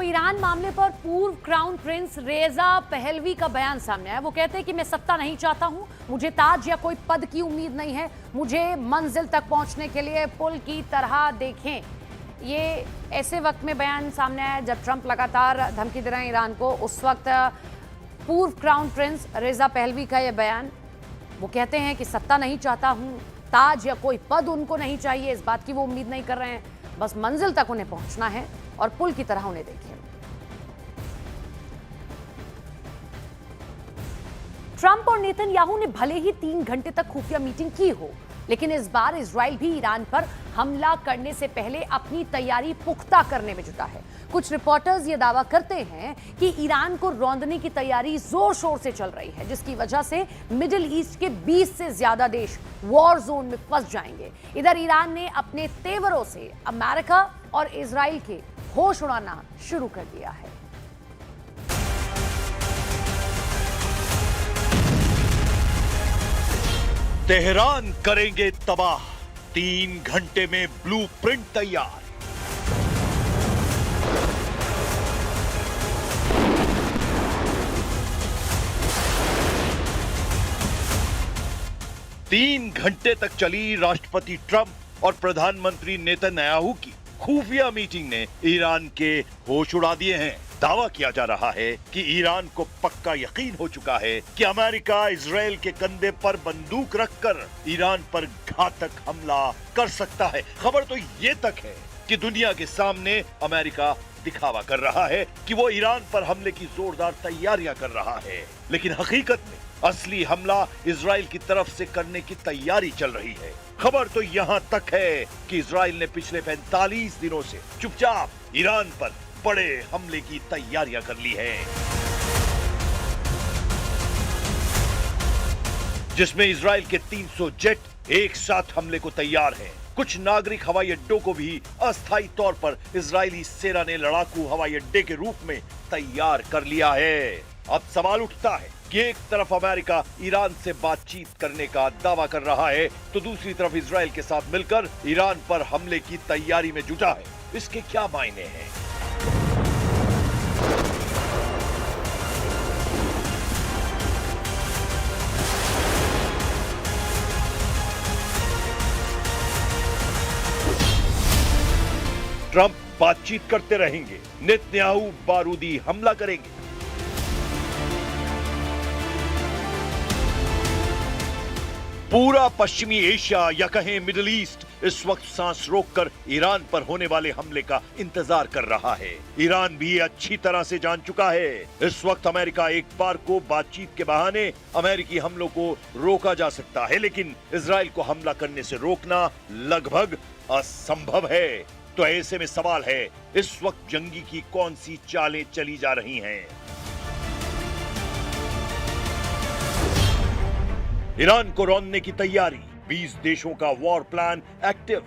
Iran मामले पर पूर्व क्राउन प्रिंस रेजा पहलवी का बयान सामने आया। वो कहते हैं कि मैं सत्ता नहीं चाहता हूं, मुझे ताज या कोई पद की उम्मीद नहीं है, मुझे मंजिल तक पहुंचने के लिए पुल की तरह देखें। ये ऐसे वक्त में बयान सामने आया जब ट्रंप लगातार धमकी दे रहे हैं ईरान को। उस वक्त पूर्व क्राउन प्रिंस रेजा पहलवी का यह बयान, वो कहते हैं कि सत्ता नहीं चाहता हूं, ताज या कोई पद उनको नहीं चाहिए, इस बात की वो उम्मीद नहीं कर रहे हैं, बस मंजिल तक उन्हें पहुंचना है और पुल की तरह उन्हें देखिए। ट्रंप और नेतन्याहू ने भले ही 3 घंटे तक खुफिया मीटिंग की हो, लेकिन इस बार इजराइल भी ईरान पर हमला करने से पहले अपनी तैयारी पुख्ता करने में जुटा है। कुछ रिपोर्टर्स ये दावा करते हैं कि ईरान को रौंदने की तैयारी जोर शोर से चल रही है, जिसकी वजह से मिडिल ईस्ट के 20 से ज्यादा देश वॉर जोन में फंस जाएंगे। इधर ईरान ने अपने तेवरों से अमेरिका और इजराइल के होश उड़ाना शुरू कर दिया है। तेहरान करेंगे तबाह, 3 घंटे में ब्लूप्रिंट तैयार। तीन घंटे तक चली राष्ट्रपति ट्रंप और प्रधानमंत्री नेतन्याहू की खुफिया मीटिंग ने ईरान के होश उड़ा दिए हैं। दावा किया जा रहा है कि ईरान को पक्का यकीन हो चुका है कि अमेरिका इजराइल के कंधे पर बंदूक रखकर ईरान पर घातक हमला कर सकता है। खबर तो ये तक है कि दुनिया के सामने अमेरिका दिखावा कर रहा है कि वो ईरान पर हमले की जोरदार तैयारियां कर रहा है, लेकिन हकीकत में असली हमला इजराइल की तरफ से करने की तैयारी चल रही है। खबर तो यहां तक है कि इजराइल ने पिछले 45 दिनों से चुपचाप ईरान पर बड़े हमले की तैयारियां कर ली है, जिसमें इजराइल के 300 जेट एक साथ हमले को तैयार हैं। कुछ नागरिक हवाई अड्डों को भी अस्थायी तौर पर इजरायली सेना ने लड़ाकू हवाई अड्डे के रूप में तैयार कर लिया है। अब सवाल उठता है कि एक तरफ अमेरिका ईरान से बातचीत करने का दावा कर रहा है, तो दूसरी तरफ इजराइल के साथ मिलकर ईरान पर हमले की तैयारी में जुटा है। इसके क्या मायने हैं? ट्रंप बातचीत करते रहेंगे, नेतन्याहू बारूदी हमला करेंगे। पूरा पश्चिमी एशिया या कहें मिडिल ईस्ट इस वक्त सांस रोककर ईरान पर होने वाले हमले का इंतजार कर रहा है। ईरान भी अच्छी तरह से जान चुका है इस वक्त अमेरिका एक बार को बातचीत के बहाने अमेरिकी हमलों को रोका जा सकता है, लेकिन इजराइल को हमला करने से रोकना लगभग असंभव है। तो ऐसे में सवाल है, इस वक्त जंगी की कौन सी चालें चली जा रही हैं? ईरान को रौंदने की तैयारी, 20 देशों का वॉर प्लान एक्टिव।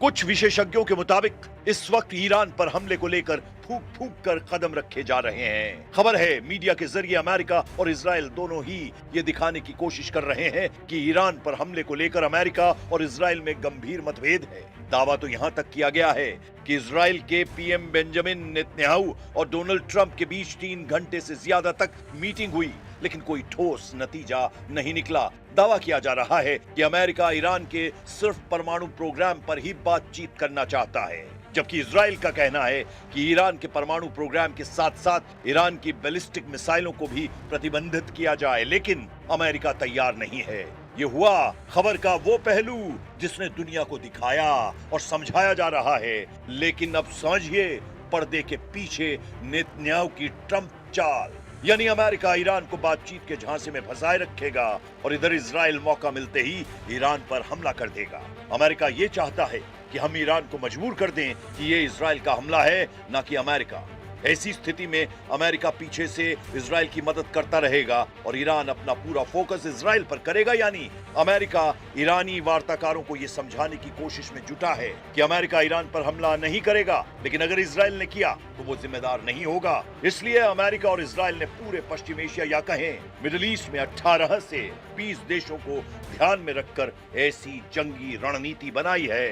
कुछ विशेषज्ञों के मुताबिक इस वक्त ईरान पर हमले को लेकर फूंक फूंक कर कदम रखे जा रहे हैं। खबर है मीडिया के जरिए अमेरिका और इजराइल दोनों ही ये दिखाने की कोशिश कर रहे हैं कि ईरान पर हमले को लेकर अमेरिका और इजराइल में गंभीर मतभेद है। दावा तो यहां तक किया गया है कि इजराइल के पीएम बेंजामिन नेतन्याहू और डोनाल्ड ट्रंप के बीच 3 घंटे से ज्यादा तक मीटिंग हुई, लेकिन कोई ठोस नतीजा नहीं निकला। दावा किया जा रहा है कि अमेरिका ईरान के सिर्फ परमाणु प्रोग्राम पर ही बातचीत करना चाहता है, जबकि इजराइल का कहना है कि ईरान के परमाणु प्रोग्राम के साथ साथ ईरान की बैलिस्टिक मिसाइलों को भी प्रतिबंधित किया जाए, लेकिन अमेरिका तैयार नहीं है। ये हुआ खबर का वो पहलू जिसने दुनिया को दिखाया और समझाया जा रहा है, लेकिन अब समझिए पर्दे के पीछे नेतन्याहू की ट्रंप चाल, यानी अमेरिका ईरान को बातचीत के झांसे में फंसाए रखेगा और इधर इजराइल मौका मिलते ही ईरान पर हमला कर देगा। अमेरिका ये चाहता है कि हम ईरान को मजबूर कर दें कि ये इजराइल का हमला है, ना कि अमेरिका। ऐसी स्थिति में अमेरिका पीछे से इजराइल की मदद करता रहेगा और ईरान अपना पूरा फोकस इजराइल पर करेगा। यानी अमेरिका ईरानी वार्ताकारों को यह समझाने की कोशिश में जुटा है कि अमेरिका ईरान पर हमला नहीं करेगा, लेकिन अगर इजराइल ने किया तो वो जिम्मेदार नहीं होगा। इसलिए अमेरिका और इजराइल ने पूरे पश्चिम एशिया या कहें मिडिल ईस्ट में 18 से 20 देशों को ध्यान में रखकर ऐसी जंगी रणनीति बनाई है।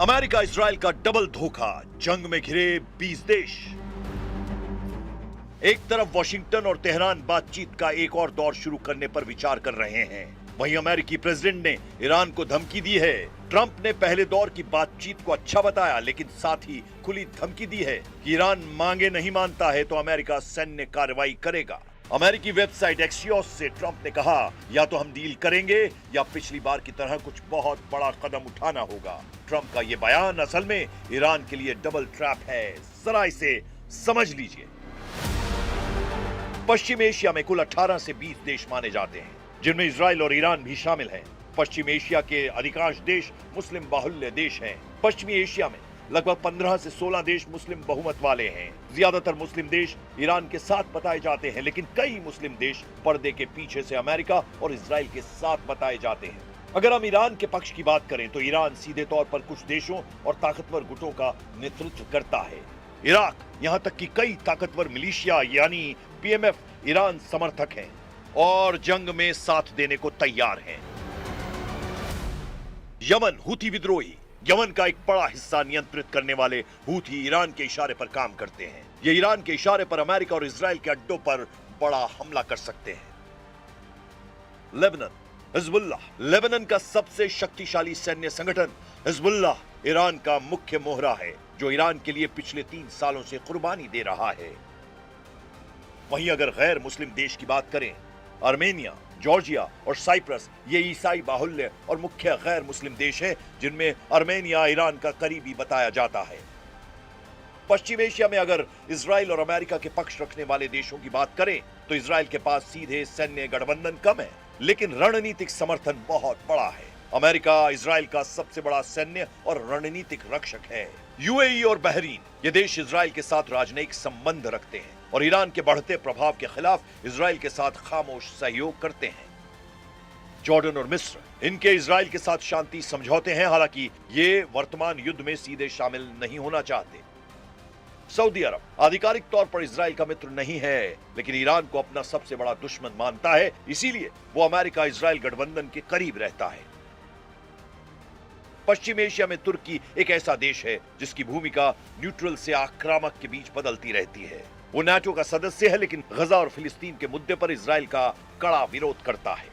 अमेरिका इजराइल का डबल धोखा, जंग में घिरे 20 देश। एक तरफ वॉशिंगटन और तेहरान बातचीत का एक और दौर शुरू करने पर विचार कर रहे हैं, वहीं अमेरिकी प्रेसिडेंट ने ईरान को धमकी दी है। ट्रंप ने पहले दौर की बातचीत को अच्छा बताया, लेकिन साथ ही खुली धमकी दी है कि ईरान मांगे नहीं मानता है तो अमेरिका सैन्य कार्रवाई करेगा। अमेरिकी वेबसाइट एक्सियोस से ट्रंप ने कहा, या तो हम डील करेंगे या पिछली बार की तरह कुछ बहुत बड़ा कदम उठाना होगा। ट्रंप का ये बयान असल में ईरान के लिए डबल ट्रैप है, जरा इसे समझ लीजिए। पश्चिम एशिया में कुल 18 से 20 देश माने जाते हैं, जिनमें इजराइल और ईरान भी शामिल हैं। पश्चिम एशिया के अधिकांश देश मुस्लिम बाहुल्य देश हैं। पश्चिमी एशिया में लगभग 15 से 16 देश मुस्लिम बहुमत वाले हैं। ज्यादातर मुस्लिम देश ईरान के साथ बताए जाते हैं, लेकिन कई मुस्लिम देश पर्दे के पीछे से अमेरिका और इजराइल के साथ बताए जाते हैं। अगर हम ईरान के पक्ष की बात करें तो ईरान सीधे तौर पर कुछ देशों और ताकतवर गुटों का नेतृत्व करता है। इराक, यहां तक कि कई ताकतवर मिलिशिया यानी पीएमएफ ईरान समर्थक हैं और जंग में साथ देने को तैयार हैं। यमन, हूथी विद्रोही। यमन का एक बड़ा हिस्सा नियंत्रित करने वाले हूथी ईरान के इशारे पर काम करते हैं। ये ईरान के इशारे पर अमेरिका और इजराइल के अड्डों पर बड़ा हमला कर सकते हैं। Lebanon, Hezbollah. लेबनान का सबसे शक्तिशाली सैन्य संगठन हिजबुल्लाह ईरान का मुख्य मोहरा है, जो ईरान के लिए पिछले 3 सालों से कुर्बानी दे रहा है। वहीं अगर गैर मुस्लिम देश की बात करें, आर्मेनिया, जॉर्जिया और साइप्रस ये ईसाई बाहुल्य और मुख्य गैर मुस्लिम देश हैं, जिनमें आर्मेनिया ईरान का करीबी बताया जाता है। पश्चिम एशिया में अगर इजराइल और अमेरिका के पक्ष रखने वाले देशों की बात करें तो इजराइल के पास सीधे सैन्य गठबंधन कम है, लेकिन रणनीतिक समर्थन बहुत बड़ा है। अमेरिका इजराइल का सबसे बड़ा सैन्य और रणनीतिक रक्षक है। यूएई और बहरीन, ये देश इजराइल के साथ राजनयिक संबंध रखते हैं और ईरान के बढ़ते प्रभाव के खिलाफ इजराइल के साथ खामोश सहयोग करते हैं। जॉर्डन और मिस्र, इनके इजराइल के साथ शांति समझौते हैं, हालांकि ये वर्तमान युद्ध में सीधे शामिल नहीं होना चाहते। सऊदी अरब आधिकारिक तौर पर इजराइल का मित्र नहीं है, लेकिन ईरान को अपना सबसे बड़ा दुश्मन मानता है, इसीलिए वो अमेरिका इजराइल गठबंधन के करीब रहता है। पश्चिम एशिया में तुर्की एक ऐसा देश है जिसकी भूमिका न्यूट्रल से आक्रामक के बीच बदलती रहती है। वो नाटो का सदस्य है, लेकिन गजा और फिलिस्तीन के मुद्दे पर इजराइल का कड़ा विरोध करता है।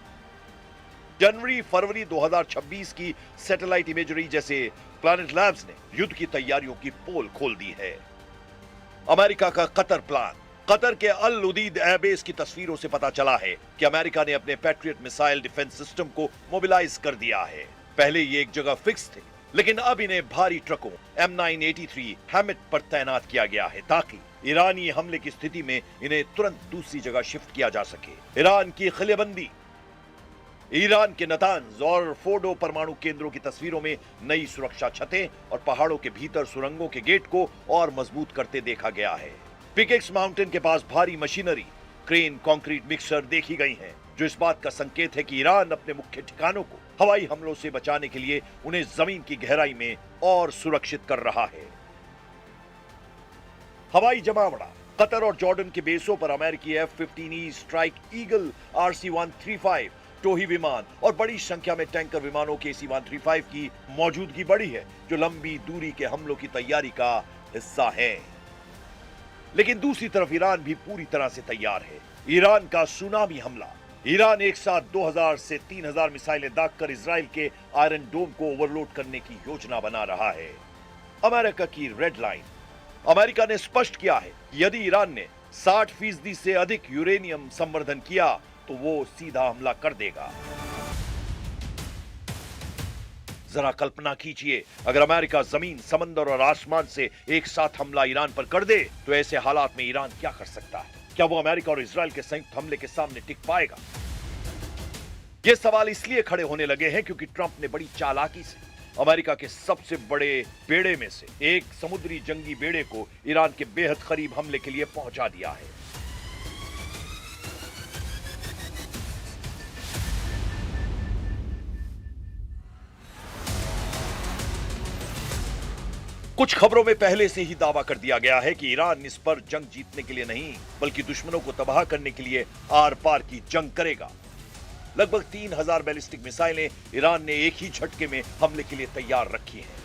जनवरी-फरवरी 2026 की सैटेलाइट इमेजरी जैसे प्लैनेट लैब्स ने युद्ध की तैयारियों की पोल खोल दी है। अमेरिका का कतर प्लान। कतर के अल उदीद एयरबेस की तस्वीरों से पता चला है कि अमेरिका ने अपने पैट्रियट मिसाइल डिफेंस सिस्टम को मोबिलाइज कर दिया है। पहले ये एक जगह फिक्स थे, लेकिन अब इन्हें भारी ट्रकों M983 हैमेट पर तैनात किया गया है, ताकि ईरानी हमले की स्थिति में इन्हें तुरंत दूसरी जगह शिफ्ट किया जा सके। ईरान की खिलेबंदी। ईरान के नतांज और फोर्डो परमाणु केंद्रों की तस्वीरों में नई सुरक्षा छतें और पहाड़ों के भीतर सुरंगों के गेट को और मजबूत करते देखा गया है। पिकेक्स माउंटेन के पास भारी मशीनरी, क्रेन, कंक्रीट मिक्सर देखी गई हैं, जो इस बात का संकेत है कि ईरान अपने मुख्य ठिकानों को हवाई हमलों से बचाने के लिए उन्हें जमीन की गहराई में और सुरक्षित कर रहा है। हवाई जमावड़ा। कतर और जॉर्डन के बेसों पर अमेरिकी F-15E स्ट्राइक ईगल, RC-135 टोही विमान और बड़ी संख्या में टैंकर विमानों के C-135 की मौजूदगी बढ़ी है, जो लंबी दूरी के हमलों की तैयारी का हिस्सा है। लेकिन दूसरी तरफ ईरान भी पूरी तरह से तैयार है। ईरान का सुनामी हमला। ईरान एक साथ 2000 से 3000 मिसाइलें दागकर इजराइल के आयरन डोम को ओवरलोड करने की योजना बना रहा है। अमेरिका की रेड लाइन। अमेरिका ने स्पष्ट किया है कि यदि ईरान ने 60% से अधिक यूरेनियम संवर्धन किया तो वो सीधा हमला कर देगा। जरा कल्पना कीजिए, अगर अमेरिका जमीन, समंदर और आसमान से एक साथ हमला ईरान पर कर दे तो ऐसे हालात में ईरान क्या कर सकता है? क्या वो अमेरिका और इजराइल के संयुक्त हमले के सामने टिक पाएगा? ये सवाल इसलिए खड़े होने लगे हैं क्योंकि ट्रंप ने बड़ी चालाकी से अमेरिका के सबसे बड़े बेड़े में से एक समुद्री जंगी बेड़े को ईरान के बेहद करीब हमले के लिए पहुंचा दिया है। कुछ खबरों में पहले से ही दावा कर दिया गया है कि ईरान इस पर जंग जीतने के लिए नहीं बल्कि दुश्मनों को तबाह करने के लिए आर पार की जंग करेगा। लगभग 3000 बैलिस्टिक मिसाइलें ईरान ने एक ही झटके में हमले के लिए तैयार रखी हैं।